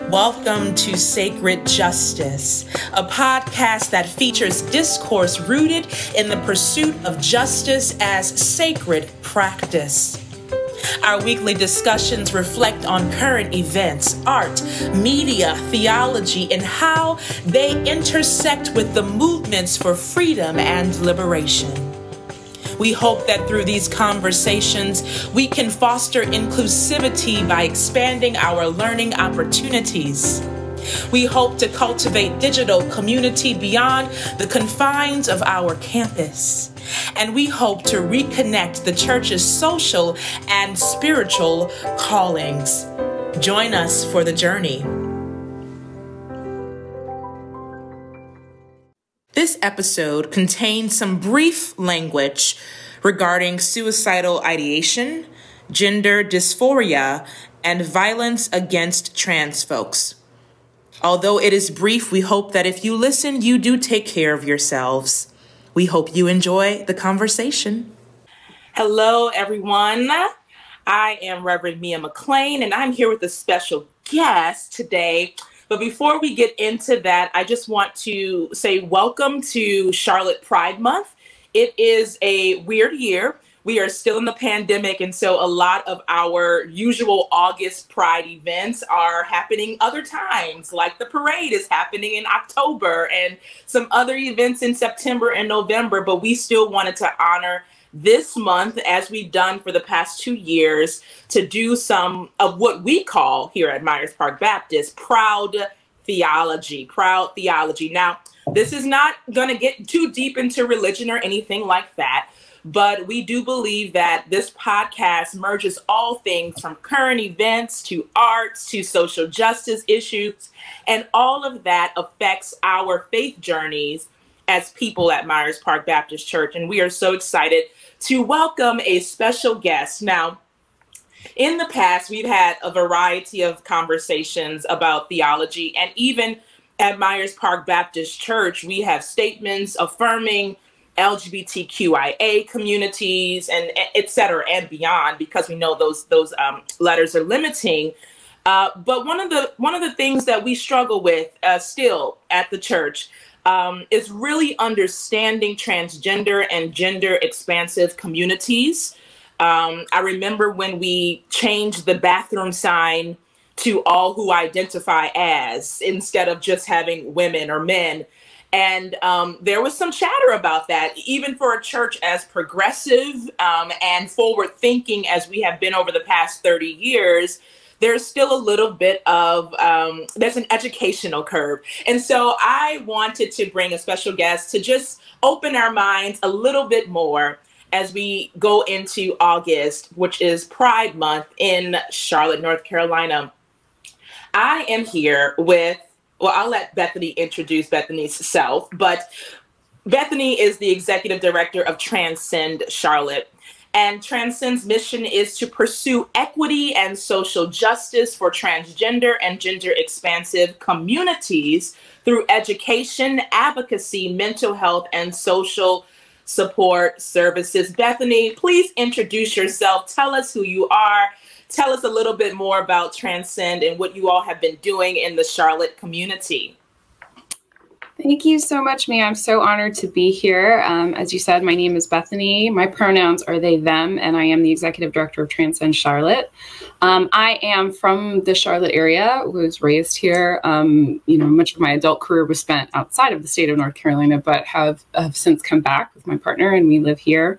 Welcome to Sacred Justice, a podcast that features discourse rooted in the pursuit of justice as sacred practice. Our weekly discussions reflect on current events, art, media, theology, and how they intersect with the movements for freedom and liberation. We hope that through these conversations, we can foster inclusivity by expanding our learning opportunities. We hope to cultivate digital community beyond the confines of our campus. And we hope to reconnect the church's social and spiritual callings. Join us for the journey. This episode contains some brief language regarding suicidal ideation, gender dysphoria, and violence against trans folks. Although it is brief, we hope that if you listen, you do take care of yourselves. We hope you enjoy the conversation. Hello, everyone. I am Reverend Mia McLean, and I'm here with a special guest today. But before we get into that, I just want to say welcome to Charlotte Pride Month. It is a weird year. We are still in the pandemic, and so a lot of our usual August Pride events are happening other times, like the parade is happening in October and some other events in September and November, but we still wanted to honor this month, as we've done for the past 2 years, to do some of what we call here at Myers Park Baptist proud theology. Proud theology. Now, this is not going to get too deep into religion or anything like that, but we do believe that this podcast merges all things from current events to arts to social justice issues, and all of that affects our faith journeys as people at Myers Park Baptist Church. And we are so excited to welcome a special guest. Now, in the past, we've had a variety of conversations about theology, and even at Myers Park Baptist Church, we have statements affirming LGBTQIA communities and et cetera and beyond, because we know those letters are limiting. But one of the things that we struggle with still at the church is really understanding transgender and gender expansive communities. I remember when we changed the bathroom sign to all who identify as, instead of just having women or men. And there was some chatter about that, even for a church as progressive and forward thinking as we have been over the past 30 years. There's still a little bit of, there's an educational curve. And so I wanted to bring a special guest to just open our minds a little bit more as we go into August, which is Pride Month in Charlotte, North Carolina. I am here with, well, I'll let Bethany introduce Bethany's self, but Bethany is the Executive Director of Transcend Charlotte. And Transcend's mission is to pursue equity and social justice for transgender and gender expansive communities through education, advocacy, mental health, and social support services. Bethany, please introduce yourself. Tell us who you are. Tell us a little bit more about Transcend and what you all have been doing in the Charlotte community. Thank you so much, Mia. I'm so honored to be here. As you said, my name is Bethany. My pronouns are they, them, and I am the Executive Director of Transcend Charlotte. I am from the Charlotte area, was raised here. Much of my adult career was spent outside of the state of North Carolina, but have since come back with my partner, and we live here.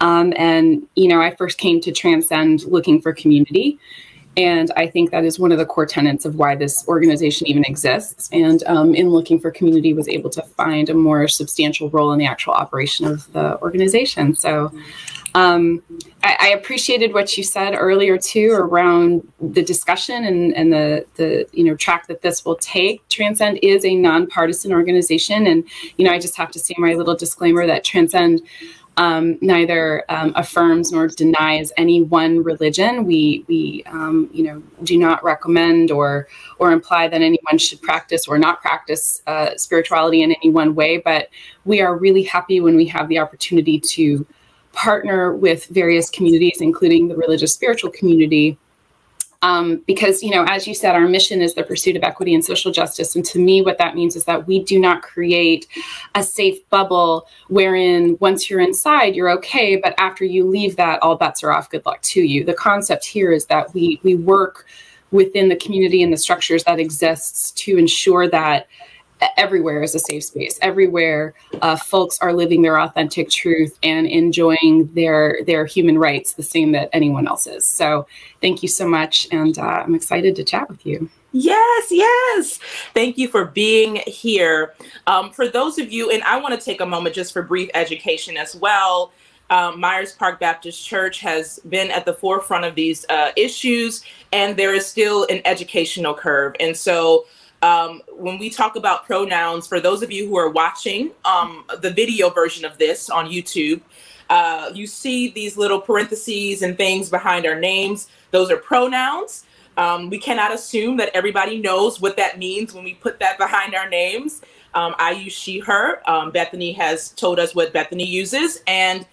I first came to Transcend looking for community. And I think that is one of the core tenets of why this organization even exists. And in looking for community, was able to find a more substantial role in the actual operation of the organization. So I appreciated what you said earlier, too, around the discussion and the track that this will take. Transcend is a nonpartisan organization. And, I just have to say my little disclaimer that Transcend neither affirms nor denies any one religion. We do not recommend or imply that anyone should practice or not practice spirituality in any one way. But we are really happy when we have the opportunity to partner with various communities, including the religious spiritual community, Because, you know, as you said, our mission is the pursuit of equity and social justice. And to me, what that means is that we do not create a safe bubble wherein once you're inside, you're okay. But after you leave that, all bets are off. Good luck to you. The concept here is that we work within the community and the structures that exists to ensure that everywhere is a safe space. Everywhere folks are living their authentic truth and enjoying their human rights the same that anyone else is. So thank you so much. And I'm excited to chat with you. Yes, yes. Thank you for being here. For those of you, and I want to take a moment just for brief education as well. Myers Park Baptist Church has been at the forefront of these issues, and there is still an educational curve. And so when we talk about pronouns, for those of you who are watching the video version of this on YouTube, you see these little parentheses and things behind our names. Those are pronouns. We cannot assume that everybody knows what that means when we put that behind our names. I use she, her. Bethany has told us what Bethany uses. And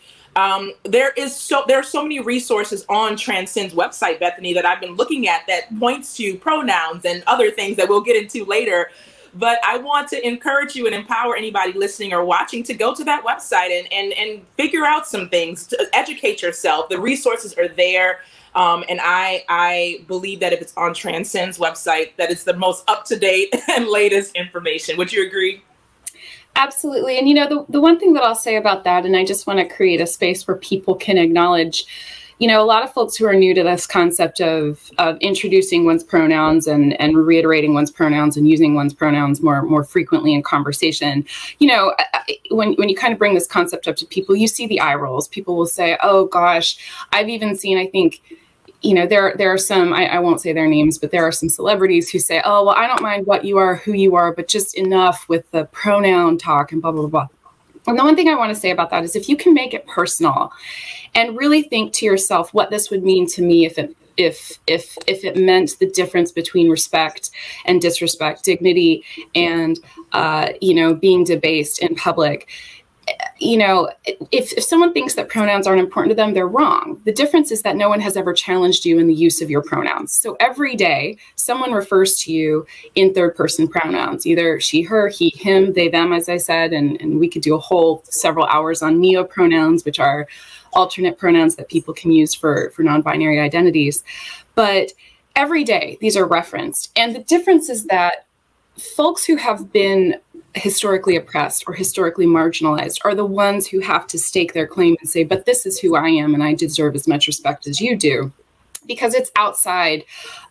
there are so many resources on Transcend's website, Bethany, that I've been looking at that points to pronouns and other things that we'll get into later. But I want to encourage you and empower anybody listening or watching to go to that website and figure out some things, to educate yourself. The resources are there. And I believe that if it's on Transcend's website, that it's the most up-to-date and latest information. Would you agree? Absolutely. And, you know, the one thing that I'll say about that, and I just want to create a space where people can acknowledge, you know, a lot of folks who are new to this concept of introducing one's pronouns and reiterating one's pronouns and using one's pronouns more frequently in conversation. You know, when you kind of bring this concept up to people, you see the eye rolls. People will say, oh, gosh, I've even seen, I think, you know, there are some, I won't say their names, but there are some celebrities who say, oh, well, I don't mind what you are, who you are, but just enough with the pronoun talk and blah, blah, blah. And the one thing I want to say about that is if you can make it personal and really think to yourself what this would mean to me if it meant the difference between respect and disrespect, dignity and, you know, being debased in public. You know, if someone thinks that pronouns aren't important to them, they're wrong. The difference is that no one has ever challenged you in the use of your pronouns. So every day, someone refers to you in third-person pronouns, either she, her, he, him, they, them, as I said, and we could do a whole several hours on neo-pronouns, which are alternate pronouns that people can use for non-binary identities. But every day, these are referenced. And the difference is that folks who have been historically oppressed or historically marginalized are the ones who have to stake their claim and say, but this is who I am and I deserve as much respect as you do, because it's outside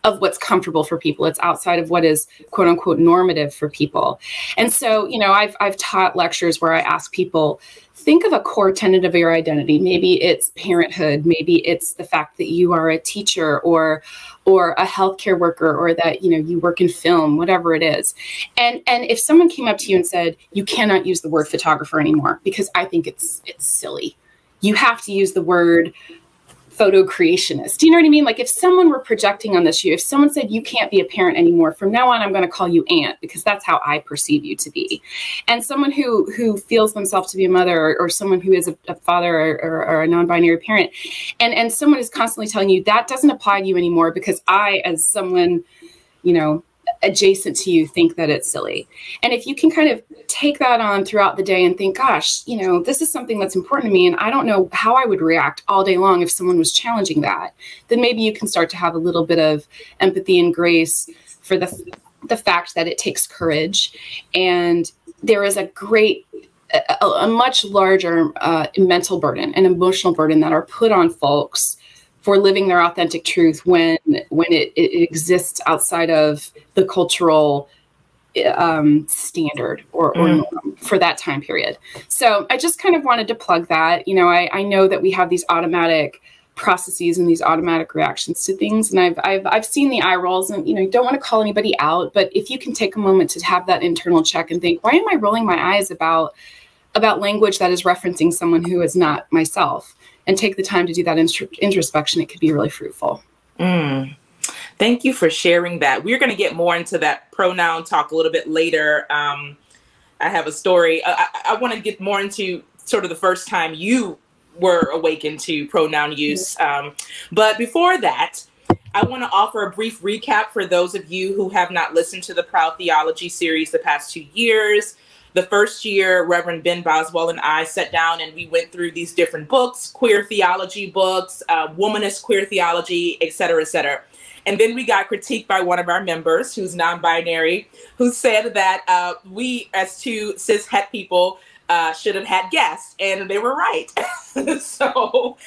of what's comfortable for people. It's outside of what is quote unquote normative for people. And so, you know, I've taught lectures where I ask people, think of a core tenet of your identity. Maybe it's parenthood. Maybe it's the fact that you are a teacher or a healthcare worker, or that, you know, you work in film, whatever it is. And if someone came up to you and said, you cannot use the word photographer anymore because I think it's silly. You have to use the word photo creationist. Do you know what I mean? Like if someone were projecting on this, if someone said you can't be a parent anymore, from now on, I'm going to call you aunt because that's how I perceive you to be. And someone who feels themselves to be a mother or someone who is a father or a non-binary parent, and someone is constantly telling you that doesn't apply to you anymore because I, as someone, you know, adjacent to you, think that it's silly. And if you can kind of take that on throughout the day and think, gosh, you know, this is something that's important to me and I don't know how I would react all day long if someone was challenging that, then maybe you can start to have a little bit of empathy and grace for the fact that it takes courage. And there is a much larger mental burden and emotional burden that are put on folks for living their authentic truth when it exists outside of the cultural standard or norm for that time period. So I just kind of wanted to plug that. You know, I know that we have these automatic processes and these automatic reactions to things, and I've seen the eye rolls, and you know, you don't want to call anybody out, but if you can take a moment to have that internal check and think, why am I rolling my eyes about language that is referencing someone who is not myself? And take the time to do that introspection, it could be really fruitful. Thank you for sharing that. We're going to get more into that pronoun talk a little bit later. I have a story. I want to get more into sort of the first time you were awakened to pronoun use. But before that, I want to offer a brief recap for those of you who have not listened to the Proud Theology series the past 2 years. The first year, Reverend Ben Boswell and I sat down and we went through these different books, queer theology books, womanist queer theology, et cetera, et cetera. And then we got critiqued by one of our members who's non-binary, who said that we as two cis het people should have had guests, and they were right. So,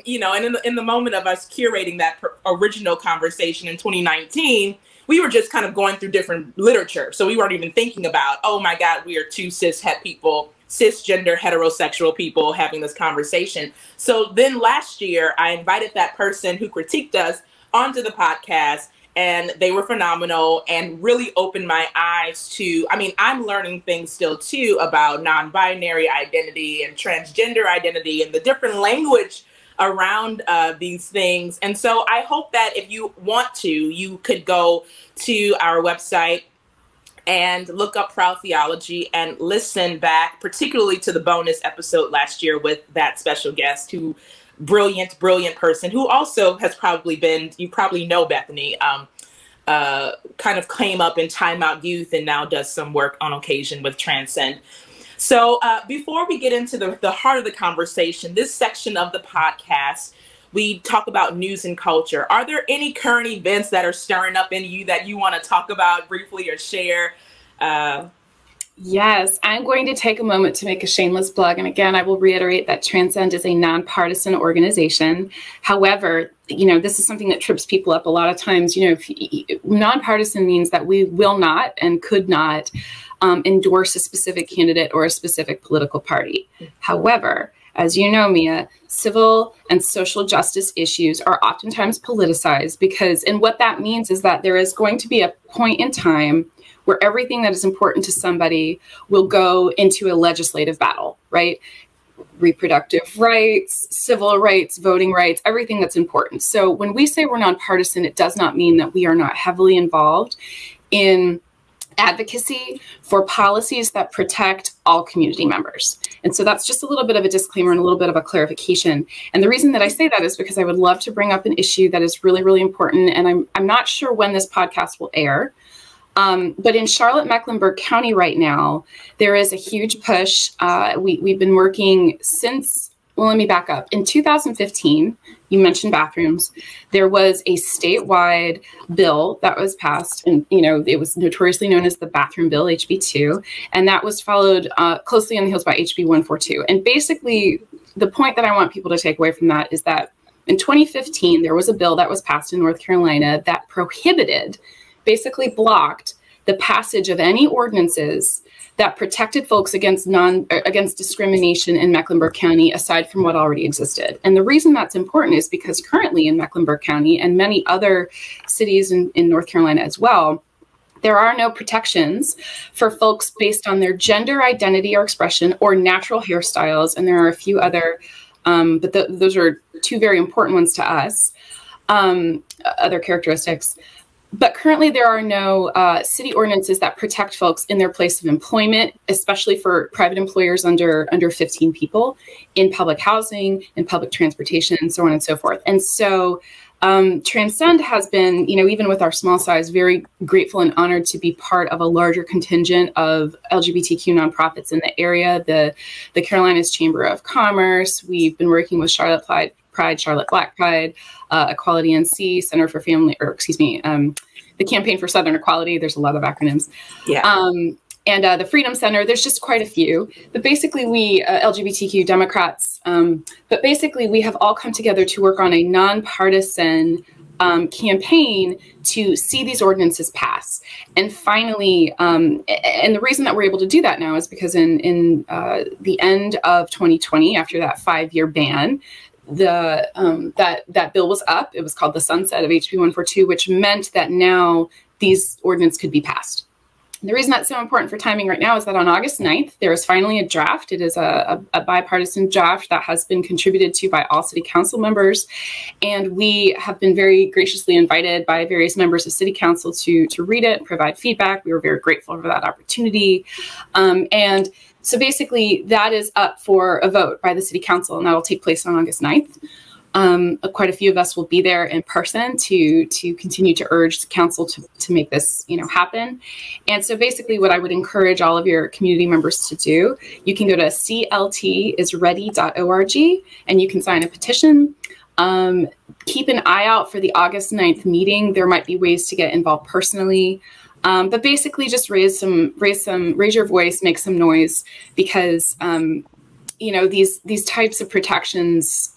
you know, and in the moment of us curating that original conversation in 2019, we were just kind of going through different literature. So we weren't even thinking about, oh my God, we are two cis het people, cisgender heterosexual people having this conversation. So then last year, I invited that person who critiqued us onto the podcast, and they were phenomenal and really opened my eyes to, I mean, I'm learning things still too about non-binary identity and transgender identity and the different language around these things. And so I hope that if you want to, you could go to our website and look up Proud Theology and listen back, particularly to the bonus episode last year with that special guest who brilliant person who also has probably been, you probably know Bethany, kind of came up in Time Out Youth and now does some work on occasion with Transcend. So before we get into the heart of the conversation, this section of the podcast, we talk about news and culture. Are there any current events that are stirring up in you that you want to talk about briefly or share? Yes, I'm going to take a moment to make a shameless plug. And again, I will reiterate that Transcend is a nonpartisan organization. However, you know, this is something that trips people up a lot of times. You know, nonpartisan means that we will not and could not endorse a specific candidate or a specific political party. However, as you know, Mia, civil and social justice issues are oftentimes politicized because, and what that means is that there is going to be a point in time where everything that is important to somebody will go into a legislative battle, right? Reproductive rights, civil rights, voting rights, everything that's important. So when we say we're nonpartisan, it does not mean that we are not heavily involved in advocacy for policies that protect all community members. And so that's just a little bit of a disclaimer and a little bit of a clarification. And the reason that I say that is because I would love to bring up an issue that is really, really important. And I'm not sure when this podcast will air. But in Charlotte, Mecklenburg County right now, there is a huge push. We've been working since, well, let me back up. In 2015, you mentioned bathrooms. There was a statewide bill that was passed, and you know it was notoriously known as the Bathroom Bill Hb2, and that was followed closely on the heels by HB142. And basically, the point that I want people to take away from that is that in 2015, there was a bill that was passed in North Carolina that prohibited, basically blocked the passage of any ordinances that protected folks against discrimination in Mecklenburg County, aside from what already existed. And the reason that's important is because currently in Mecklenburg County and many other cities in North Carolina as well, there are no protections for folks based on their gender identity or expression or natural hairstyles. And there are a few other, but those are two very important ones to us, other characteristics. But currently there are no city ordinances that protect folks in their place of employment, especially for private employers under 15 people, in public housing, in public transportation, and so on and so forth. And so Transcend has been, you know, even with our small size, very grateful and honored to be part of a larger contingent of LGBTQ nonprofits in the area, the Carolinas Chamber of Commerce. We've been working with Charlotte Pride, Charlotte Black Pride, Equality NC, Center for Family, or excuse me, the Campaign for Southern Equality. There's a lot of acronyms. Yeah. And the Freedom Center. There's just quite a few. But basically, we LGBTQ Democrats. But basically, we have all come together to work on a nonpartisan campaign to see these ordinances pass. And finally, and the reason that we're able to do that now is because in the end of 2020, after that 5-year ban, that bill was up. It was called the sunset of HB142, which meant that now these ordinances could be passed. And the reason that's so important for timing right now is that on August 9th, there is finally a draft. It is a bipartisan draft that has been contributed to by all city council members. And we have been very graciously invited by various members of city council to read it, provide feedback. We were very grateful for that opportunity. And so basically that is up for a vote by the city council, and that will take place on August 9th. Quite a few of us will be there in person to continue to urge the council to make this, happen. And so basically what I would encourage all of your community members to do, you can go to cltisready.org and you can sign a petition. Keep an eye out for the August 9th meeting. There might be ways to get involved personally. But basically just raise your voice, make some noise, because these types of protections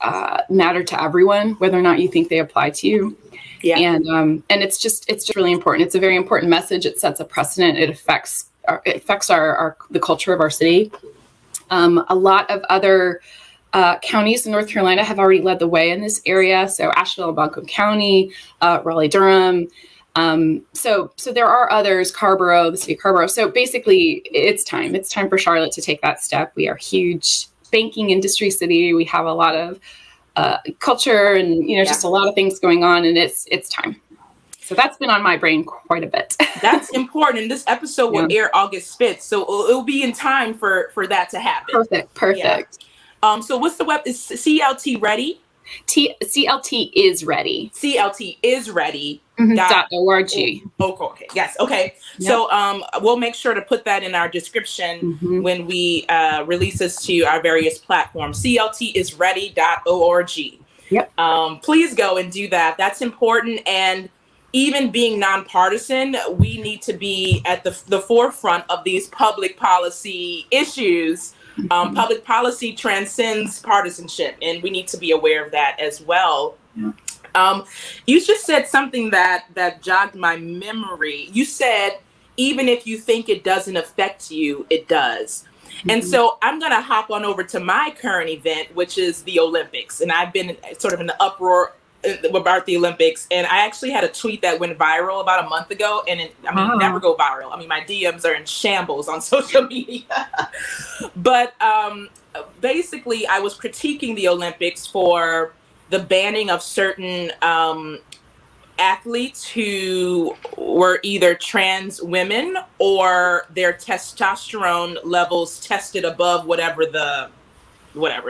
matter to everyone, whether or not you think they apply to you. Yeah. And it's just really important. It's a very important message. It sets a precedent. It affects the culture of our city. A lot of other counties in North Carolina have already led the way in this area. So Asheville, Buncombe County, Raleigh-Durham. So there are others, the city of Carrboro. So basically it's time for Charlotte to take that step. We are a huge banking industry city. We have a lot of culture and, just a lot of things going on, and it's time. So that's been on my brain quite a bit. That's important. And this episode will air August 5th. So it'll be in time for that to happen. Perfect. Yeah. So what's the web? Is CLT ready? CLT is ready. CLT is ready. .org. Okay. Yes. Okay. Yep. So we'll make sure to put that in our description when we release this to our various platforms. CLTisready.org. Yep. Please go and do that. That's important. And even being nonpartisan, we need to be at the forefront of these public policy issues. Public policy transcends partisanship, and we need to be aware of that as well. Yeah. You just said something that jogged my memory. You said, even if you think it doesn't affect you, it does. And so I'm going to hop on over to my current event, which is the Olympics. And I've been sort of in the uproar about the Olympics. And I actually had a tweet that went viral about a month ago. And never go viral. I mean, my DMs are in shambles on social media. But basically, I was critiquing the Olympics for the banning of certain athletes who were either trans women or their testosterone levels tested above whatever the I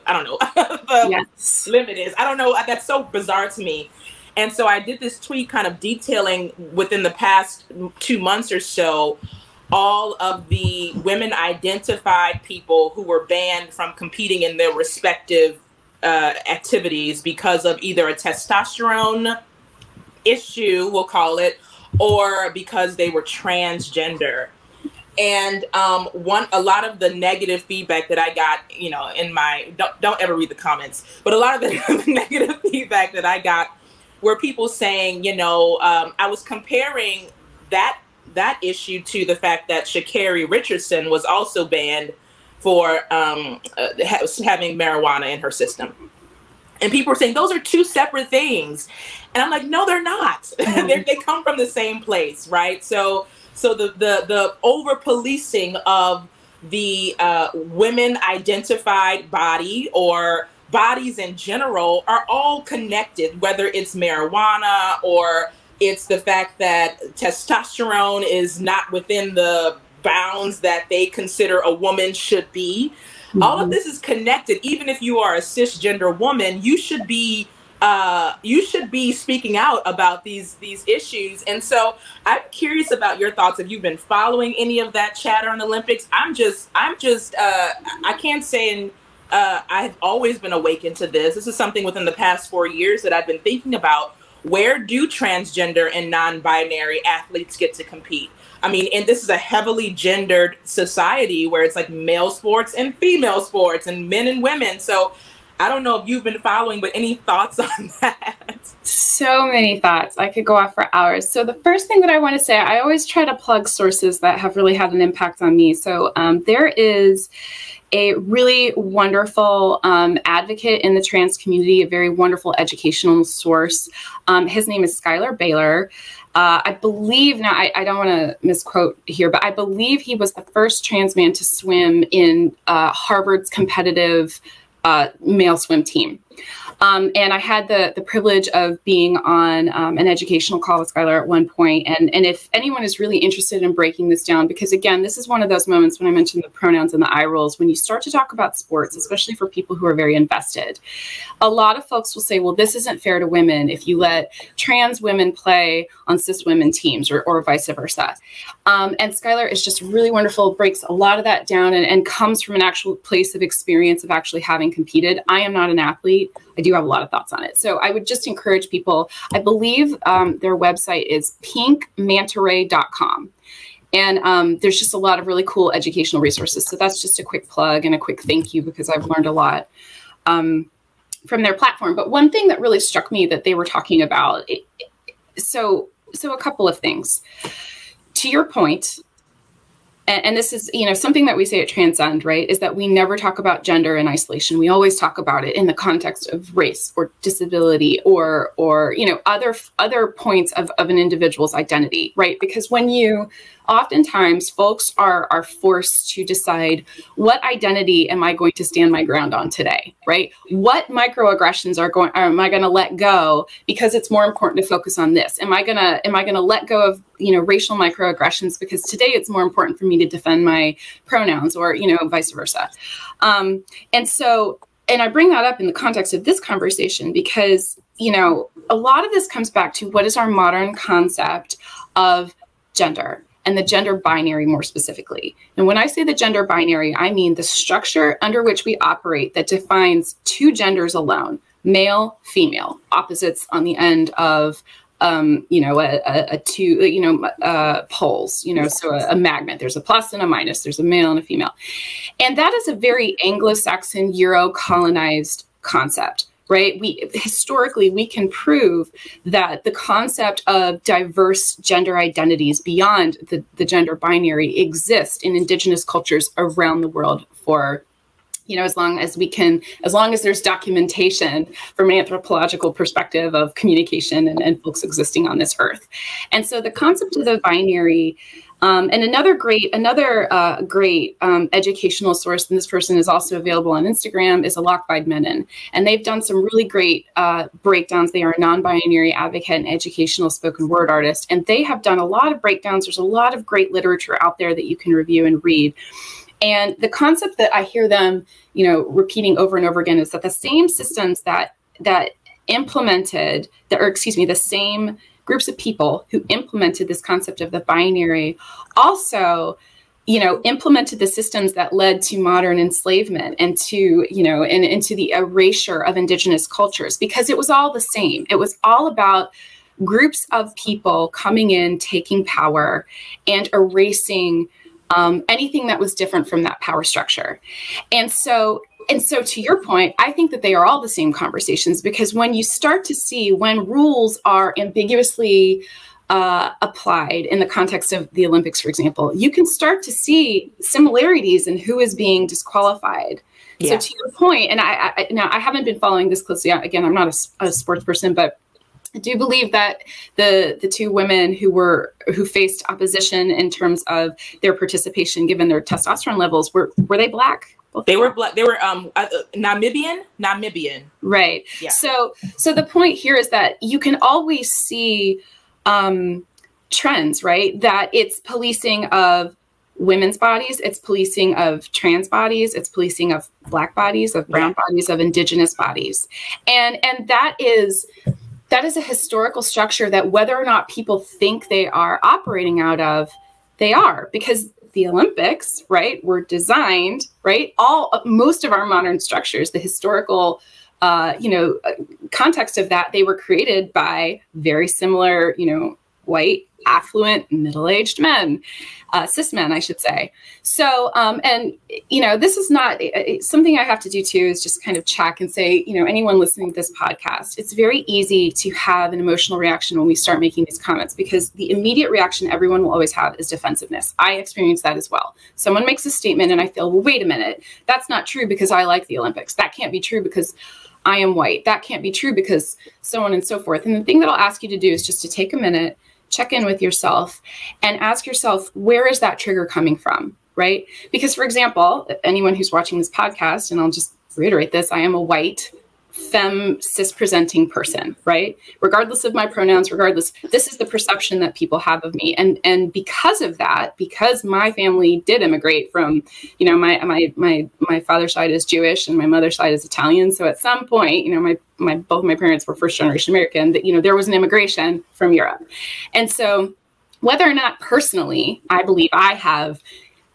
don't know the limit is. I don't know. That's so bizarre to me. And so I did this tweet kind of detailing within the past 2 months or so all of the women identified people who were banned from competing in their respective activities because of either a testosterone issue, we'll call it, or because they were transgender. And a lot of the negative feedback that I got, in my don't ever read the comments, but a lot of the negative feedback that I got were people saying, I was comparing that issue to the fact that Sha'Carri Richardson was also banned for having marijuana in her system. And people were saying those are two separate things. And I'm like, no, they're not. They come from the same place, right? So the over policing of the women identified body or bodies in general are all connected, whether it's marijuana or it's the fact that testosterone is not within the bounds that they consider a woman should be. All of this is connected. Even if you are a cisgender woman, you should be speaking out about these issues. And so I'm curious about your thoughts. Have you been following any of that chatter on the Olympics? I can't say I've always been awakened to this. This is something within the past 4 years that I've been thinking about. Where do transgender and non-binary athletes get to compete? I mean, and this is a heavily gendered society where it's like male sports and female sports and men and women. So I don't know if you've been following, but any thoughts on that? So many thoughts. I could go off for hours. So the first thing that I want to say, I always try to plug sources that have really had an impact on me. So there is a really wonderful advocate in the trans community, a very wonderful educational source. His name is Skyler Baylor. I believe, now I don't want to misquote here, but I believe he was the first trans man to swim in Harvard's competitive male swim team. And I had the privilege of being on an educational call with Skyler at one point. And if anyone is really interested in breaking this down, because again, this is one of those moments when I mentioned the pronouns and the eye rolls, when you start to talk about sports, especially for people who are very invested, a lot of folks will say, well, this isn't fair to women if you let trans women play on cis women teams or vice versa. And Skyler is just really wonderful, breaks a lot of that down and comes from an actual place of experience of actually having competed. I am not an athlete. I do have a lot of thoughts on it. So I would just encourage people, I believe their website is pinkmantaray.com. And there's just a lot of really cool educational resources. So that's just a quick plug and a quick thank you, because I've learned a lot from their platform. But one thing that really struck me that they were talking about, so a couple of things. To your point, and this is, something that we say at Transcend, right, is that we never talk about gender in isolation. We always talk about it in the context of race or disability or other points of an individual's identity, right? Because oftentimes folks are forced to decide, what identity am I going to stand my ground on today, right? What microaggressions am I going to let go because it's more important to focus on this? Am I going to let go of racial microaggressions because today it's more important for me to defend my pronouns, or vice versa? And I bring that up in the context of this conversation because a lot of this comes back to what is our modern concept of gender, and the gender binary more specifically. And when I say the gender binary, I mean the structure under which we operate that defines two genders alone: male, female, opposites on the end of poles, so a magnet. There's a plus and a minus. There's a male and a female. And that is a very Anglo-Saxon, Euro-colonized concept, right? Historically, we can prove that the concept of diverse gender identities beyond the gender binary exist in indigenous cultures around the world for as long as there's documentation from an anthropological perspective of communication and folks existing on this earth. And so the concept of the binary, and another great educational source, and this person is also available on Instagram, is Alakvide Menon. And they've done some really great breakdowns. They are a non-binary advocate and educational spoken word artist. And they have done a lot of breakdowns. There's a lot of great literature out there that you can review and read. And the concept that I hear them, repeating over and over again is that the same systems that implemented, the same groups of people who implemented this concept of the binary also, implemented the systems that led to modern enslavement and to, and to the erasure of indigenous cultures, because it was all the same. It was all about groups of people coming in, taking power, and erasing anything that was different from that power structure. And so to your point, I think that they are all the same conversations, because when you start to see when rules are ambiguously applied in the context of the Olympics, for example, you can start to see similarities in who is being disqualified. Yeah. So to your point, and I haven't been following this closely. Again, I'm not a sports person, but I do believe that the two women who faced opposition in terms of their participation, given their testosterone levels, were they Black? They were Black. They were Namibian. Right. Yeah. So the point here is that you can always see trends, right? That it's policing of women's bodies, it's policing of trans bodies, it's policing of Black bodies, of brown bodies, of indigenous bodies, and that is a historical structure that whether or not people think they are operating out of, they are, because the Olympics, right, were designed, right, most of our modern structures, the historical, context of that, they were created by very similar, white, affluent, middle-aged men, cis men, I should say. So, this is not something I have to do too, is just kind of check and say, anyone listening to this podcast, it's very easy to have an emotional reaction when we start making these comments, because the immediate reaction everyone will always have is defensiveness. I experience that as well. Someone makes a statement and I feel, well, wait a minute, that's not true because I like the Olympics. That can't be true because I am white. That can't be true because so on and so forth. And the thing that I'll ask you to do is just to take a minute, check in with yourself and ask yourself, where is that trigger coming from, right? Because, for example, anyone who's watching this podcast, and I'll just reiterate this, I am a white femme cis presenting person, right? Regardless of my pronouns, this is the perception that people have of me. And because of that, because my family did immigrate from, you know, my father's side is Jewish and my mother's side is Italian. So at some point, you know, both my parents were first generation American, that, you know, there was an immigration from Europe. And so whether or not personally, I believe I have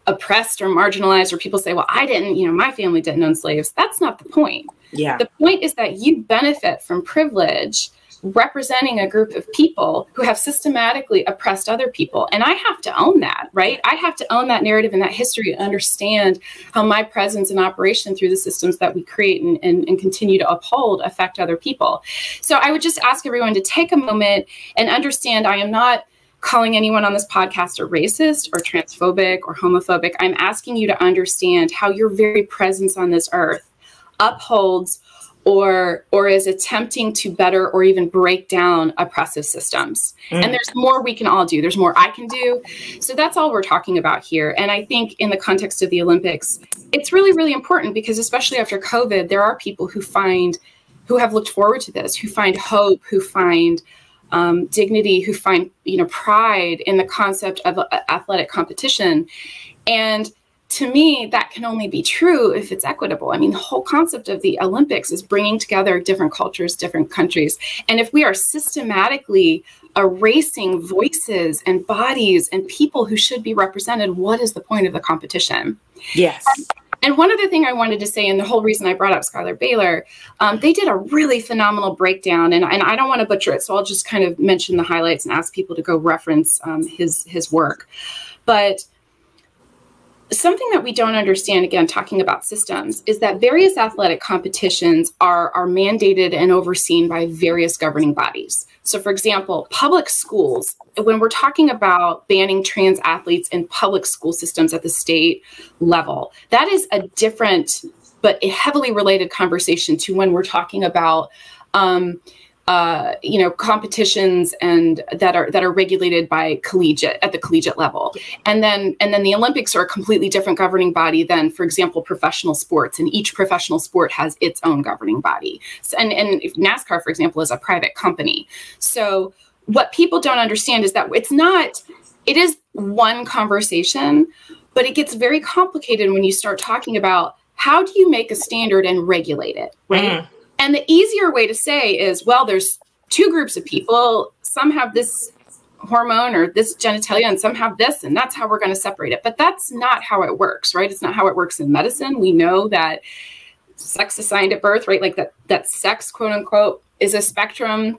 oppressed or marginalized, or people say, well, I didn't, you know, my family didn't own slaves. That's not the point. Yeah. The point is that you benefit from privilege representing a group of people who have systematically oppressed other people. And I have to own that, right? I have to own that narrative and that history and understand how my presence and operation through the systems that we create and continue to uphold affect other people. So I would just ask everyone to take a moment and understand I am not calling anyone on this podcast a racist or transphobic or homophobic. I'm asking you to understand how your very presence on this earth upholds or is attempting to better or even break down oppressive systems. And there's more we can all do. There's more I can do. So that's all we're talking about here. And I think in the context of the Olympics, it's really, really important because especially after COVID, there are people who have looked forward to this, who find hope, who find dignity, who find, you know, pride in the concept of athletic competition. And to me, that can only be true if it's equitable. I mean, the whole concept of the Olympics is bringing together different cultures, different countries. And if we are systematically erasing voices and bodies and people who should be represented, what is the point of the competition? Yes. And one other thing I wanted to say, and the whole reason I brought up Skyler Baylor, they did a really phenomenal breakdown, and I don't want to butcher it, so I'll just kind of mention the highlights and ask people to go reference his work. But something that we don't understand, again, talking about systems, is that various athletic competitions are mandated and overseen by various governing bodies. So for example, public schools, when we're talking about banning trans athletes in public school systems at the state level, that is a different but a heavily related conversation to when we're talking about you know, competitions and that are regulated by the collegiate level. And then the Olympics are a completely different governing body than, for example, professional sports. And each professional sport has its own governing body. So, and if NASCAR, for example, is a private company. So what people don't understand is that it is one conversation, but it gets very complicated when you start talking about how do you make a standard and regulate it, right? And the easier way to say is, well, there's two groups of people. Some have this hormone or this genitalia and some have this, and that's how we're going to separate it. But that's not how it works, right? It's not how it works in medicine. We know that sex assigned at birth, right? Like that sex, quote unquote, is a spectrum,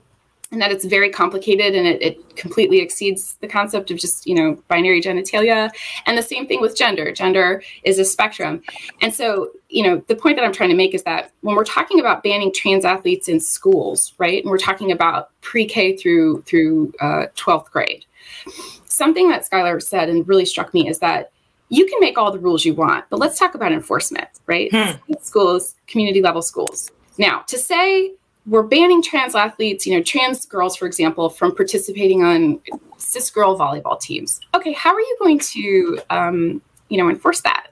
and that it's very complicated and it completely exceeds the concept of just, you know, binary genitalia. And the same thing with gender. Gender is a spectrum. And so, you know, the point that I'm trying to make is that when we're talking about banning trans athletes in schools, right, and we're talking about pre-K through 12th grade, something that Skyler said and really struck me is that you can make all the rules you want, but let's talk about enforcement, right? Schools, community level schools. Now, to say we're banning trans athletes, you know, trans girls, for example, from participating on cis girl volleyball teams. Okay, how are you going to, you know, enforce that?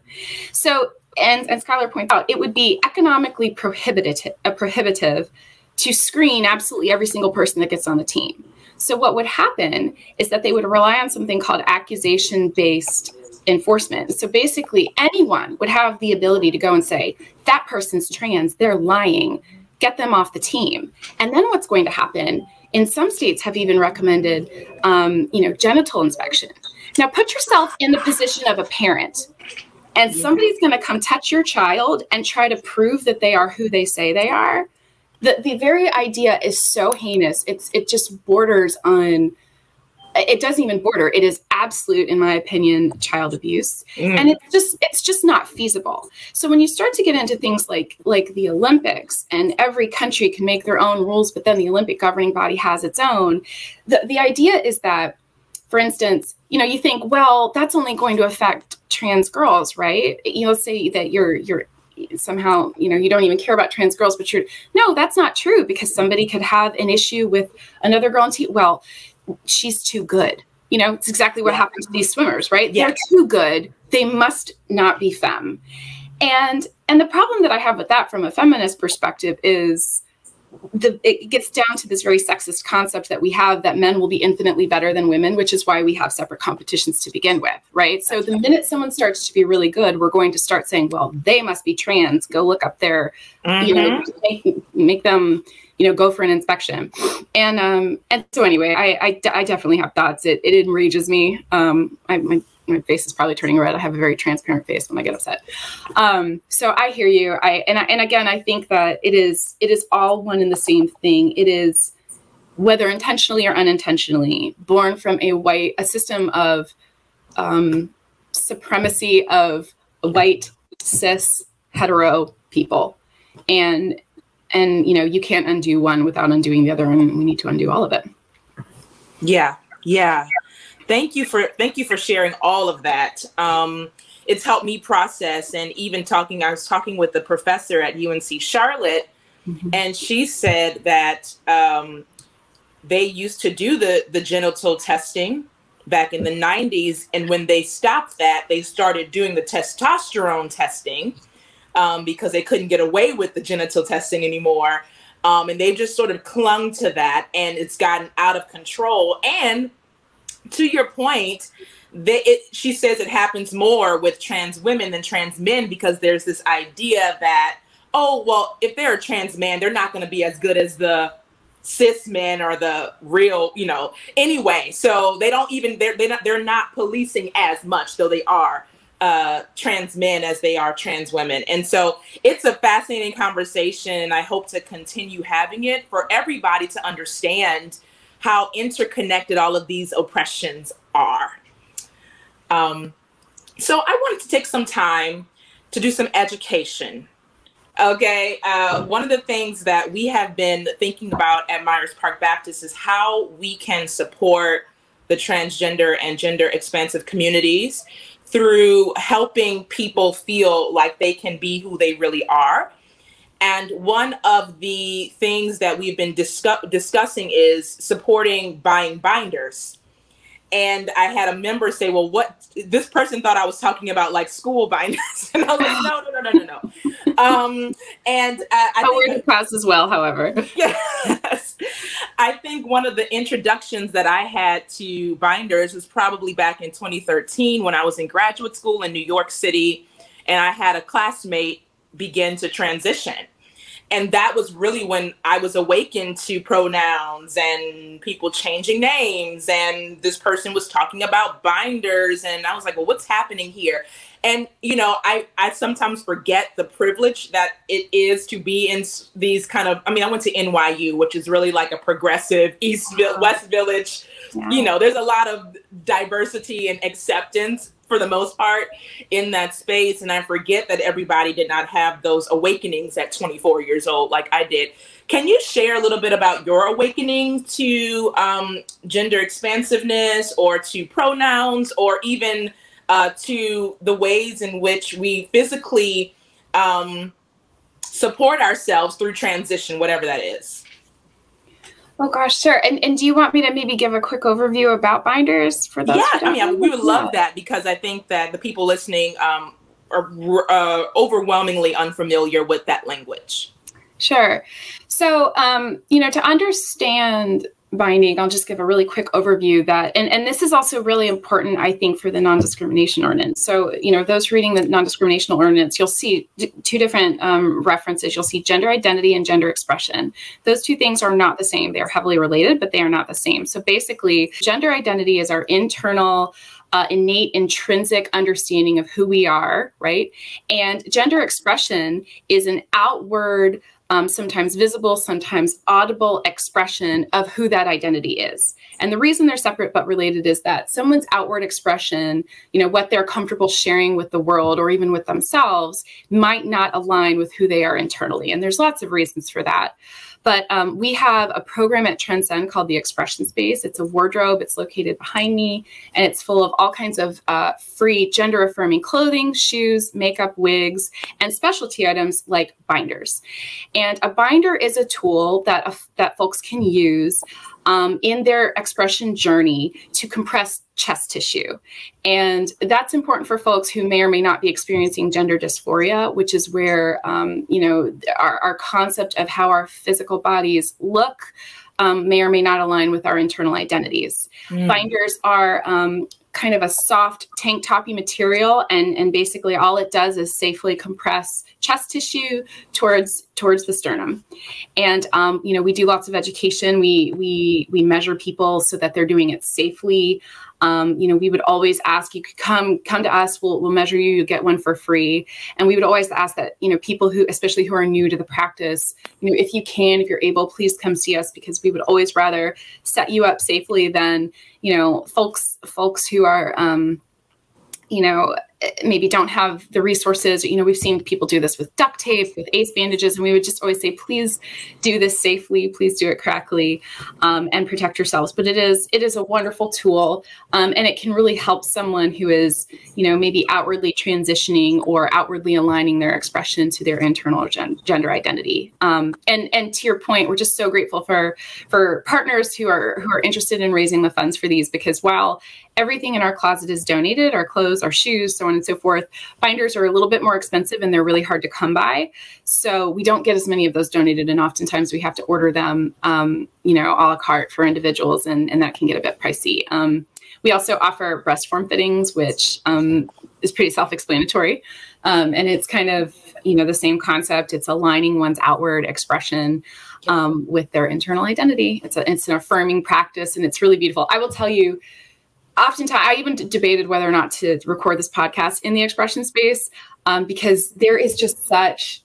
So, and Skyler points out, it would be economically prohibitive to screen absolutely every single person that gets on the team. So what would happen is that they would rely on something called accusation-based enforcement. So basically, anyone would have the ability to go and say, that person's trans, they're lying, get them off the team. And then what's going to happen, in some states have even recommended, you know, genital inspection. Now put yourself in the position of a parent and somebody's going to come touch your child and try to prove that they are who they say they are. The very idea is so heinous. It just borders on, it doesn't even border. It is absolute, in my opinion, child abuse. And it's just not feasible. So when you start to get into things like the Olympics, and every country can make their own rules, but then the Olympic governing body has its own, the idea is that, for instance, you know, you think, well, that's only going to affect trans girls, right? You know, say that you're somehow, you know, you don't even care about trans girls, but no, that's not true, because somebody could have an issue with another girl on team. Well, she's too good. You know, it's exactly what happened to these swimmers, right? They're too good. They must not be femme. And the problem that I have with that from a feminist perspective is it gets down to this very sexist concept that we have that men will be infinitely better than women, which is why we have separate competitions to begin with, right? So the minute someone starts to be really good, we're going to start saying, well, they must be trans. Go look up their, you know, make them, you know, go for an inspection. And so anyway, I definitely have thoughts. It enrages me. My face is probably turning red. I have a very transparent face when I get upset. So I hear you. And again, I think that it is all one and the same thing. It is, whether intentionally or unintentionally, born from a system of supremacy of white, cis, hetero people. And you know, you can't undo one without undoing the other, and we need to undo all of it. Yeah. Yeah. Thank you for sharing all of that. It's helped me process, and even I was talking with the professor at UNC Charlotte, and she said that they used to do the genital testing back in the 90s. And when they stopped that, they started doing the testosterone testing because they couldn't get away with the genital testing anymore. And they've just sort of clung to that, and it's gotten out of control. And to your point, she says it happens more with trans women than trans men, because there's this idea that, oh, well, if they're a trans man, they're not going to be as good as the cis men or the real, you know, anyway. So they don't even, they're not policing as much, though they are trans men as they are trans women. And so it's a fascinating conversation, and I hope to continue having it for everybody to understand how interconnected all of these oppressions are. So I wanted to take some time to do some education. Okay, one of the things that we have been thinking about at Myers Park Baptist is how we can support the transgender and gender expansive communities through helping people feel like they can be who they really are. And one of the things that we've been discussing is supporting buying binders. And I had a member say, well, what, this person thought I was talking about like school binders. And I was like, no. And I think in class as well, however. Yes. I think one of the introductions that I had to binders was probably back in 2013 when I was in graduate school in New York City, and I had a classmate begin to transition. And that was really when I was awakened to pronouns and people changing names. And this person was talking about binders. And I was like, well, what's happening here? And, you know, I sometimes forget the privilege that it is to be in these kind of, I mean, I went to NYU, which is really like a progressive West Village. Yeah. You know, there's a lot of diversity and acceptance for the most part in that space. And I forget that everybody did not have those awakenings at 24 years old like I did. Can you share a little bit about your awakening to gender expansiveness, or to pronouns, or even to the ways in which we physically support ourselves through transition, whatever that is? Oh gosh, sure. And do you want me to maybe give a quick overview about binders for those? Yeah, I mean, we would love that, because I think that the people listening are overwhelmingly unfamiliar with that language. Sure. So, you know, to understand binding, I'll just give a really quick overview that, and this is also really important, I think, for the non-discrimination ordinance. So, you know, those reading the non-discrimination ordinance, you'll see two different references. You'll see gender identity and gender expression. Those two things are not the same. They are heavily related, but they are not the same. So basically, gender identity is our internal innate, intrinsic understanding of who we are, right? And gender expression is an outward, sometimes visible, sometimes audible expression of who that identity is. And the reason they're separate but related is that someone's outward expression, you know, what they're comfortable sharing with the world or even with themselves, might not align with who they are internally. And there's lots of reasons for that. But we have a program at Transcend called the Expression Space. It's a wardrobe. It's located behind me, and it's full of all kinds of free gender-affirming clothing, shoes, makeup, wigs, and specialty items like binders. And a binder is a tool that folks can use in their expression journey to compress chest tissue. And that's important for folks who may or may not be experiencing gender dysphoria, which is where, our concept of how our physical bodies look may or may not align with our internal identities. Binders are kind of a soft tank toppy material, and basically all it does is safely compress chest tissue towards the sternum. And we do lots of education. We measure people so that they're doing it safely. We would always ask, you could come to us, we'll measure you, you'll get one for free. And we would always ask that, people especially who are new to the practice, if if you're able, please come see us, because we would always rather set you up safely than, folks who are, maybe don't have the resources. We've seen people do this with duct tape, with ACE bandages, and we would just always say, please do this safely, please do it correctly, and protect yourselves. But it is a wonderful tool, and it can really help someone who is, maybe outwardly transitioning or outwardly aligning their expression to their internal gender identity. And to your point, we're just so grateful for partners who are interested in raising the funds for these, because while everything in our closet is donated, our clothes, our shoes, so on and so forth, binders are a little bit more expensive and they're really hard to come by. So we don't get as many of those donated, and oftentimes we have to order them, a la carte for individuals, and that can get a bit pricey. We also offer breast form fittings, which is pretty self-explanatory. And it's kind of, the same concept. It's aligning one's outward expression with their internal identity. It's an affirming practice, and it's really beautiful. I will tell you, oftentimes, I even debated whether or not to record this podcast in the expression space, because there is just such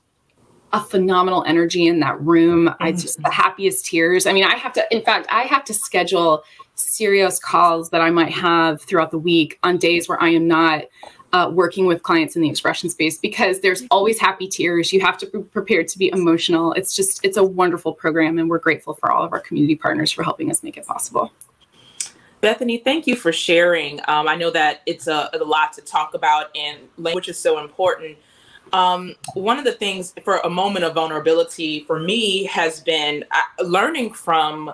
a phenomenal energy in that room. I just the happiest tears. I mean, I have to schedule serious calls that I might have throughout the week on days where I am not working with clients in the expression space, because there's always happy tears. You have to be prepared to be emotional. It's a wonderful program, and we're grateful for all of our community partners for helping us make it possible. Bethany, thank you for sharing. I know that it's a lot to talk about, and language is so important. One of the things for a moment of vulnerability for me has been learning from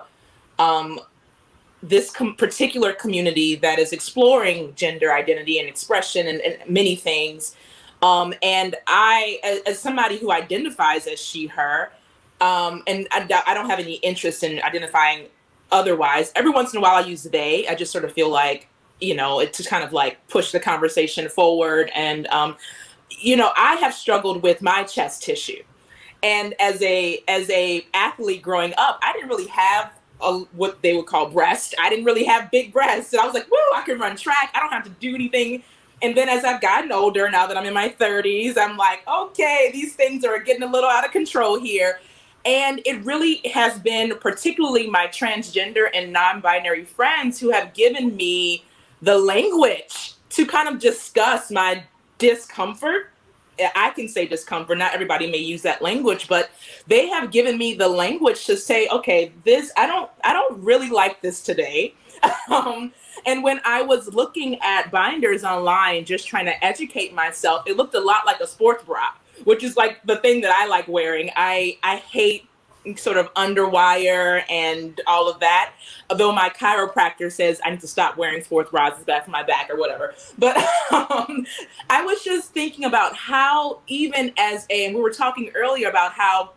this particular community that is exploring gender identity and expression and many things. And I, as somebody who identifies as she, her, and I don't have any interest in identifying otherwise. Every once in a while I use they. I just sort of feel like, it to kind of like push the conversation forward. And, I have struggled with my chest tissue. And as a athlete growing up, I didn't really have what they would call breast. I didn't really have big breasts. And I was like, woo, I can run track. I don't have to do anything. And then as I've gotten older, now that I'm in my 30s, I'm like, okay, these things are getting a little out of control here. And it really has been particularly my transgender and non-binary friends who have given me the language to kind of discuss my discomfort. I can say discomfort. Not everybody may use that language, but they have given me the language to say, okay, I don't really like this today. And when I was looking at binders online, just trying to educate myself, it looked a lot like a sports bra, which is like the thing that I like wearing. I hate sort of underwire and all of that, although my chiropractor says I need to stop wearing sports bras, it's bad for my back or whatever. But I was just thinking about how, even and we were talking earlier about how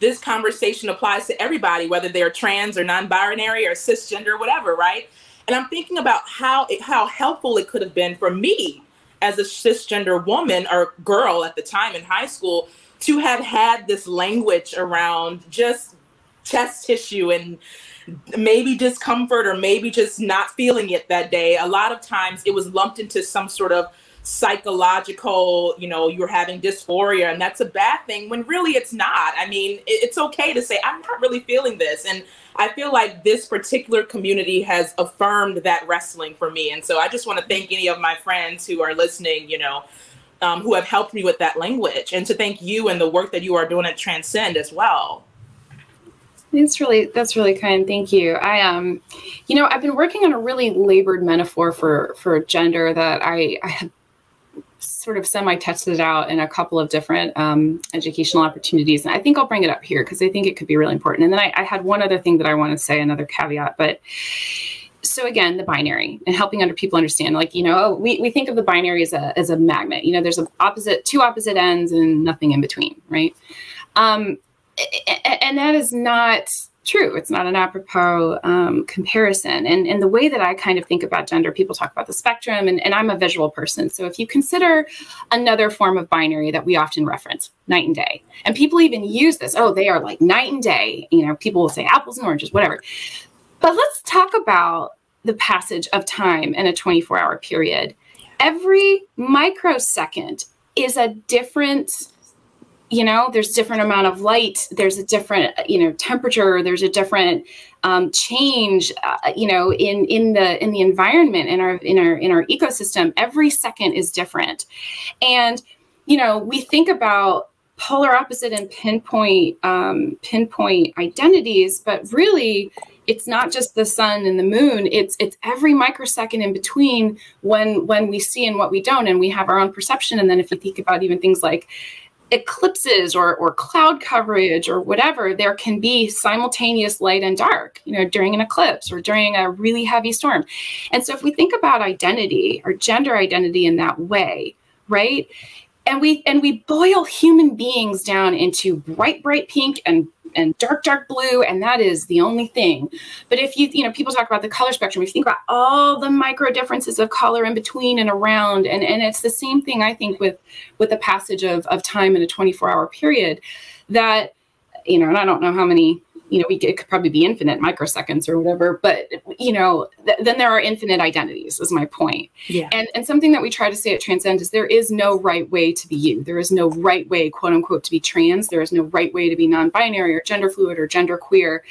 this conversation applies to everybody, whether they're trans or non-binary or cisgender, whatever, right? And I'm thinking about how helpful it could have been for me as a cisgender woman or girl at the time in high school to have had this language around just chest tissue and maybe discomfort or maybe just not feeling it that day. A lot of times it was lumped into some sort of psychological, you're having dysphoria and that's a bad thing, when really it's not. I mean, it's okay to say, I'm not really feeling this. And I feel like this particular community has affirmed that wrestling for me. And so I just want to thank any of my friends who are listening, who have helped me with that language, and to thank you and the work that you are doing at Transcend as well. That's really kind. Thank you. I've been working on a really labored metaphor for gender that I have sort of semi-tested it out in a couple of different educational opportunities. And I think I'll bring it up here because I think it could be really important. And then I had one other thing that I want to say, another caveat. But so again, the binary and helping other people understand, like, you know, we think of the binary as a magnet. You know, there's two opposite ends and nothing in between, right? And that is not true. It's not an apropos comparison. And the way that I kind of think about gender, people talk about the spectrum, and I'm a visual person. So if you consider another form of binary that we often reference, night and day, and people even use this, oh, they are like night and day. You know, people will say apples and oranges, whatever. But let's talk about the passage of time in a 24-hour period. Every microsecond is a different, you know, there's different amount of light, there's a different, you know, temperature, there's a different change, you know, in the environment, in our ecosystem. Every second is different. And, you know, we think about polar opposite and pinpoint identities, but really it's not just the sun and the moon. It's every microsecond in between when we see and what we don't, and we have our own perception. And then if you think about even things like eclipses or cloud coverage or whatever, there can be simultaneous light and dark, you know, during an eclipse or during a really heavy storm. And so if we think about identity or gender identity in that way, right? And we boil human beings down into bright pink and dark blue, and that is the only thing. But if you know, people talk about the color spectrum, if you think about all the micro differences of color in between and around, and it's the same thing, I think, with the passage of time in a 24-hour period, that, you know, and I don't know how many, you know, it could probably be infinite microseconds or whatever, but, you know, then there are infinite identities, is my point. Yeah. And something that we try to say at Transcend is there is no right way to be you. There is no right way, quote unquote, to be trans. There is no right way to be non-binary or gender fluid or gender queer.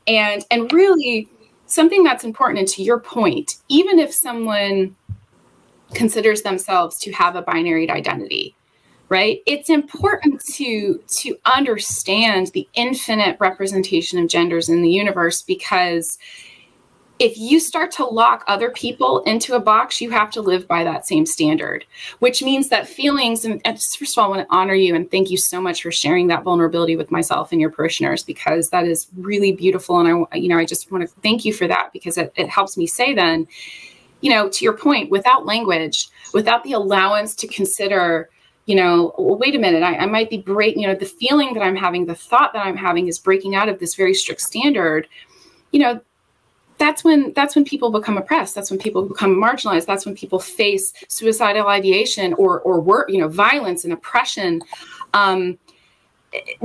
And really something that's important, and to your point, even if someone considers themselves to have a binary identity, right? It's important to understand the infinite representation of genders in the universe, because if you start to lock other people into a box, you have to live by that same standard, which means that feelings, and first of all, I want to honor you and thank you so much for sharing that vulnerability with myself and your parishioners, because that is really beautiful. And I just want to thank you for that, because it helps me say then, you know, to your point, without language, without the allowance to consider, you know, well, wait a minute, I might be breaking, you know, the feeling that I'm having, the thought that I'm having is breaking out of this very strict standard. You know, that's when people become oppressed. That's when people become marginalized. That's when people face suicidal ideation or you know, violence and oppression,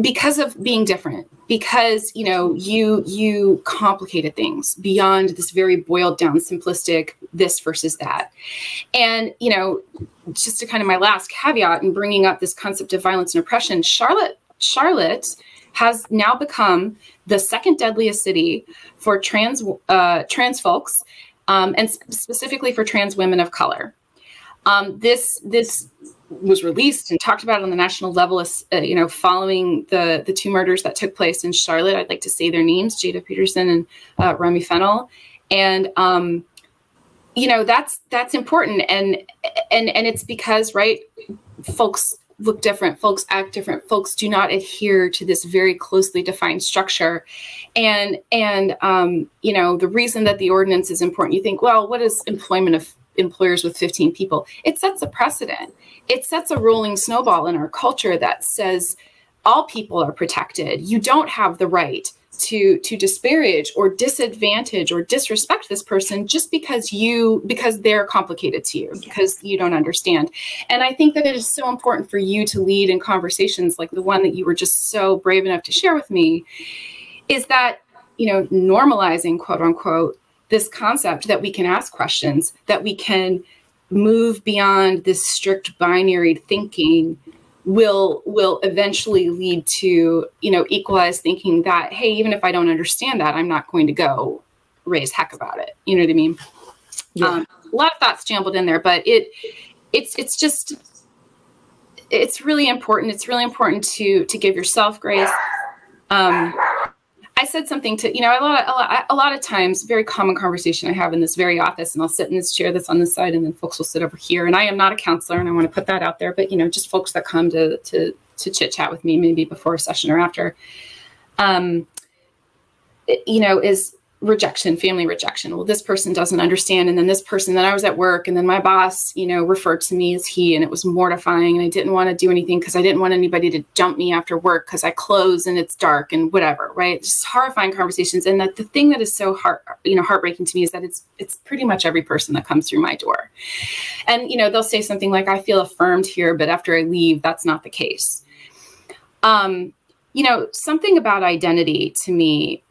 because of being different, because, you know, you complicated things beyond this very boiled down, simplistic this versus that. And, you know, just to kind of my last caveat in bringing up this concept of violence and oppression, Charlotte has now become the second deadliest city for trans folks, and specifically for trans women of color. This was released and talked about on the national level, you know, following the two murders that took place in Charlotte. I'd like to say their names: Jada Peterson and Remy Fennell. And you know, that's important, and it's because, right, folks look different, folks act different, folks do not adhere to this very closely defined structure. And you know, the reason that the ordinance is important, you think, well, what is employment of employers with 15 people? It sets a precedent. It sets a rolling snowball in our culture that says all people are protected. You don't have the right to disparage or disadvantage or disrespect this person just because they're complicated to you, because you don't understand. And I think that it is so important for you to lead in conversations like the one that you were just so brave enough to share with me, is that, you know, normalizing, quote unquote, this concept that we can ask questions, that we can move beyond this strict binary thinking will eventually lead to, you know, equalized thinking that, hey, even if I don't understand that, I'm not going to go raise heck about it. You know what I mean? Yeah. A lot of thoughts jumbled in there, but it's really important. It's really important to give yourself grace. I I said something to, a lot of times, very common conversation I have in this very office, and I'll sit in this chair that's on this side, and then folks will sit over here. And I am not a counselor, and I want to put that out there, but, just folks that come to chit chat with me, maybe before a session or after, is rejection, family rejection. Well, this person doesn't understand. And then this person, then I was at work, and then my boss, referred to me as he, and it was mortifying. And I didn't want to do anything because I didn't want anybody to dump me after work because I close and it's dark and whatever, right? Just horrifying conversations. And that the thing that is so heartbreaking to me is that it's pretty much every person that comes through my door. And, they'll say something like, I feel affirmed here, but after I leave, that's not the case. Something about identity to me,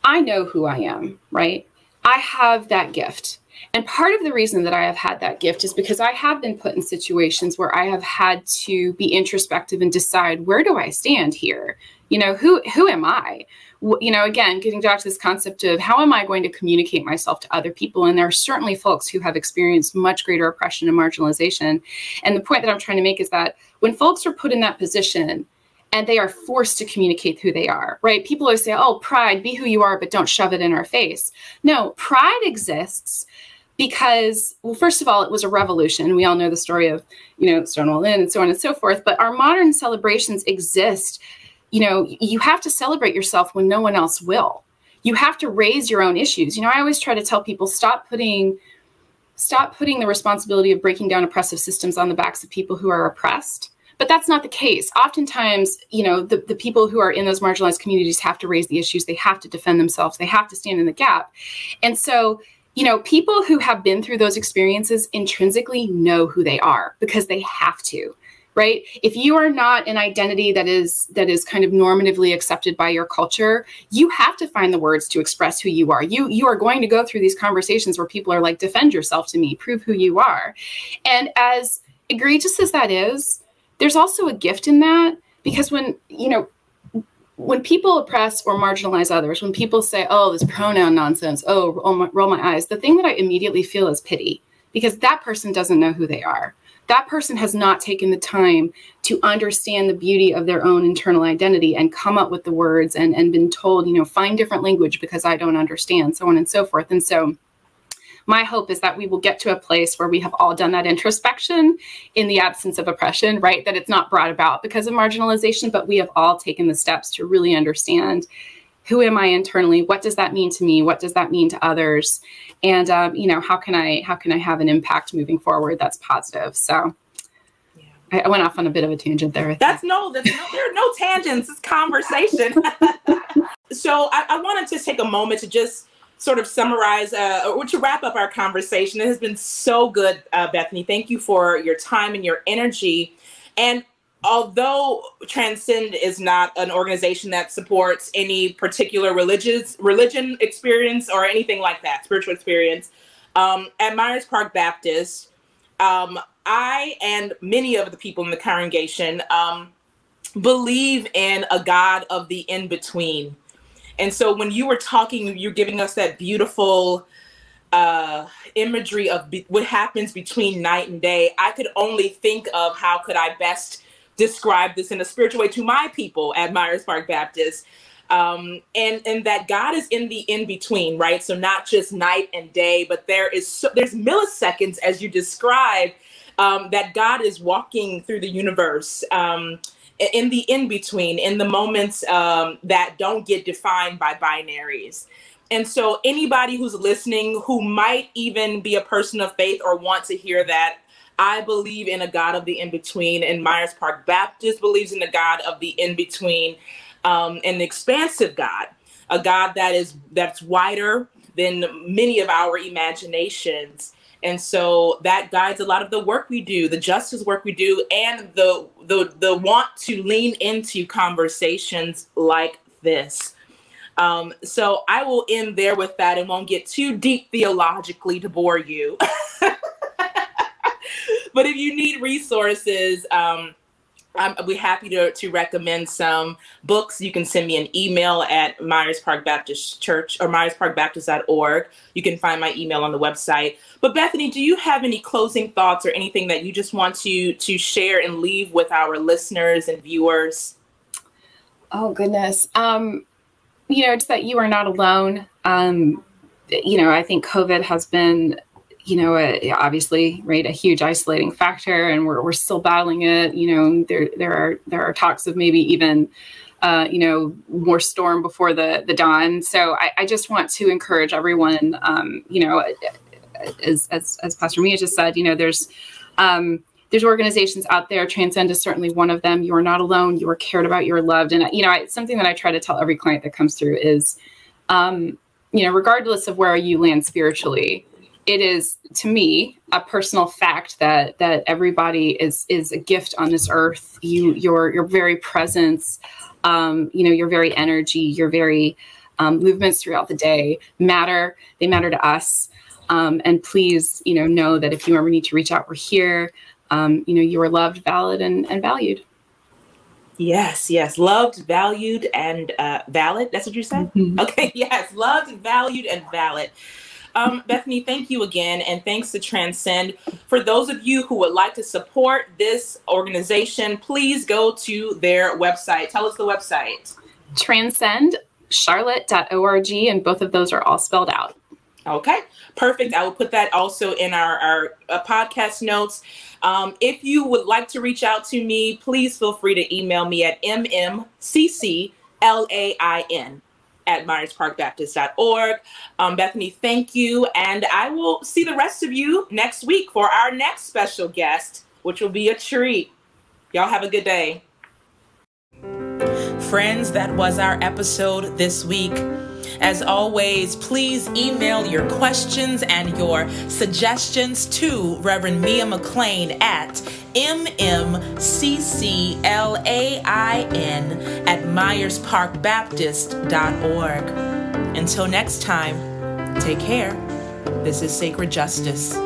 I know who I am, right? I have that gift. And part of the reason that I have had that gift is because I have been put in situations where I have had to be introspective and decide, where do I stand here? Who am I? Again, getting back to this concept of how am I going to communicate myself to other people? And there are certainly folks who have experienced much greater oppression and marginalization. And the point that I'm trying to make is that when folks are put in that position, and they are forced to communicate who they are, right? People always say, oh, pride, be who you are, but don't shove it in our face. No, pride exists because, well, first of all, it was a revolution. We all know the story of, Stonewall Inn and so on and so forth. But our modern celebrations exist. You have to celebrate yourself when no one else will. You have to raise your own issues. I always try to tell people, stop putting the responsibility of breaking down oppressive systems on the backs of people who are oppressed. But that's not the case. Oftentimes, the people who are in those marginalized communities have to raise the issues. They have to defend themselves. They have to stand in the gap. And so, people who have been through those experiences intrinsically know who they are because they have to, right? If you are not an identity that is kind of normatively accepted by your culture, you have to find the words to express who you are. You are going to go through these conversations where people are like, defend yourself to me, prove who you are. And as egregious as that is, there's also a gift in that, because when people oppress or marginalize others, when people say, oh, this pronoun nonsense, roll my eyes, the thing that I immediately feel is pity, because that person doesn't know who they are. That person has not taken the time to understand the beauty of their own internal identity and come up with the words and been told, find different language because I don't understand, so on and so forth. And so my hope is that we will get to a place where we have all done that introspection in the absence of oppression, right? That it's not brought about because of marginalization, but we have all taken the steps to really understand, who am I internally? What does that mean to me? What does that mean to others? And, how can I have an impact moving forward that's positive? So yeah. I went off on a bit of a tangent there. There are no tangents. It's conversation. So I wanted to take a moment to just sort of summarize or to wrap up our conversation. It has been so good, Bethany. Thank you for your time and your energy. And although Transcend is not an organization that supports any particular religion experience or anything like that, spiritual experience, at Myers Park Baptist, I and many of the people in the congregation believe in a God of the in-between. And so when you were talking, you're giving us that beautiful imagery of what happens between night and day. I could only think of how could I best describe this in a spiritual way to my people at Myers Park Baptist. And that God is in the in-between, right? So not just night and day, but there's milliseconds, as you described, that God is walking through the universe, in the in-between, in the moments that don't get defined by binaries. And so anybody who's listening who might even be a person of faith or want to hear that, I believe in a God of the in-between, and Myers Park Baptist believes in the God of the in-between, an expansive God, a God that's wider than many of our imaginations. And so that guides a lot of the work we do, the justice work we do, and the want to lean into conversations like this. So I will end there with that and won't get too deep theologically to bore you. But if you need resources, I'd be happy to recommend some books. You can send me an email at Myers Park Baptist Church or myersparkbaptist.org. You can find my email on the website. But Bethany, do you have any closing thoughts or anything that you just want to share and leave with our listeners and viewers? Oh, goodness. It's that you are not alone. I think COVID has been, obviously, right, a huge isolating factor, and we're still battling it. There are talks of maybe even, more storm before the dawn. So I just want to encourage everyone, as Pastor Mia just said, there's organizations out there. Transcend is certainly one of them. You are not alone. You are cared about. You are loved. And, something that I try to tell every client that comes through is, regardless of where you land spiritually, it is, to me, a personal fact that everybody is a gift on this earth. Your very presence, your very energy, your very movements throughout the day matter. They matter to us. And please, know that if you ever need to reach out, we're here. You are loved, valid, and valued. Yes. Loved, valued, and valid. That's what you said? Mm-hmm. Okay. Yes. Loved, valued, and valid. Bethany, thank you again. And thanks to Transcend. For those of you who would like to support this organization, please go to their website. Tell us the website. TranscendCharlotte.org. And both of those are all spelled out. Okay, perfect. I will put that also in our podcast notes. If you would like to reach out to me, please feel free to email me at mmcclain@myersparkbaptist.org. Bethany, thank you. And I will see the rest of you next week for our next special guest, which will be a treat. Y'all have a good day. Friends, that was our episode this week. As always, please email your questions and your suggestions to Reverend Mia McClain at mmcclain@myersparkbaptist.org. Until next time, take care. This is Sacred Justice.